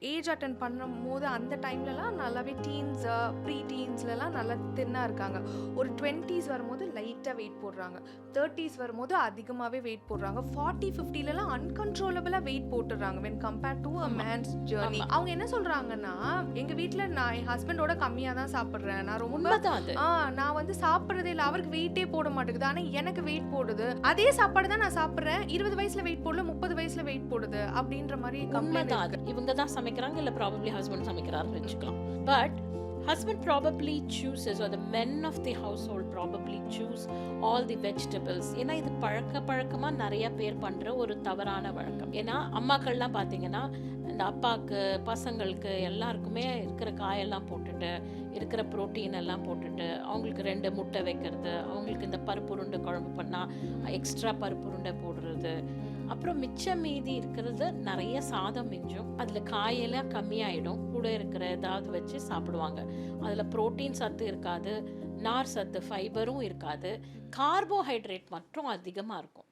Age attend பண்ணும்போது அந்த டைம்லலாம் நல்லாவே டீன்ஸ், ப்ரீ டீன்ஸ்லலாம் நல்லா தின்னா இருக்காங்க. ஒரு 20s வரும்போது லைட்டா வெயிட் போடுறாங்க. 30s வரும்போது அதிகமாவே வெயிட் போடுறாங்க. 40, 50லலாம் அன்கன்ட்ரோலபிளா வெயிட் போட்டுடுறாங்க வென் கம்பேர்ட் டூ அ ஆமா, மேன்ஸ் ஜர்னி. ஆமா. அவங்க என்ன சொல்றாங்கன்னா, எங்க வீட்ல நான் என் ஹஸ்பண்டோட கம்மியா தான் சாப்பிடுறேன். நான் ரொம்ப உண்மைதான் அது. நான் வந்து சாப்பிடுறதே இல்ல. அவருக்கு வெயிட்டே போட மாட்டேங்குது. ஆனா எனக்கு வெயிட் போடுது. அதே சாப்பாடு தான் நான் சாப்பிடுறேன். 20 வயசுல வெயிட் போடல, 30 வயசுல வெயிட் போடுது. அப்படின்ற மாரி கம்ப்ளைண்ட் உண்மைதான் அது. இருக்கு. இவங்க தான் சமைக்கிறாங்க, இல்ல ப்ராபப்ளி ஹஸ்பண்ட் சமைக்கிறாருன்னு வச்சுக்கலாம். But husband probably chooses, or the men of the household probably choose all the vegetables. ஏன்னா இது பழக்கமா நிறைய பேர் பண்ற ஒரு தவறான வழக்கம். ஏன்னா அம்மாக்கள்லாம் பார்த்தீங்கன்னா இந்த அப்பாவுக்கு பசங்களுக்கு எல்லாருக்குமே இருக்கிற காயெல்லாம் போட்டுட்டு இருக்கிற புரோட்டீன் எல்லாம் போட்டுட்டு அவங்களுக்கு 2 முட்டை வைக்கிறது, அவங்களுக்கு இந்த பருப்பு உருண்டை குழம்பு பண்ணால் எக்ஸ்ட்ரா பருப்பு உருண்டை போடுறது, அப்புறம் மிச்சம் மீதி இருக்கிறது நிறைய சாதம் மிஞ்சும், அதில் காயெல்லாம் கம்மியாயிடும், கூட இருக்கிற ஏதாவது வச்சு சாப்பிடுவாங்க. அதில் புரோட்டீன் சத்து இருக்காது, நார் சத்து ஃபைபரும் இருக்காது, கார்போஹைட்ரேட் மட்டும் அதிகமாக இருக்கும்.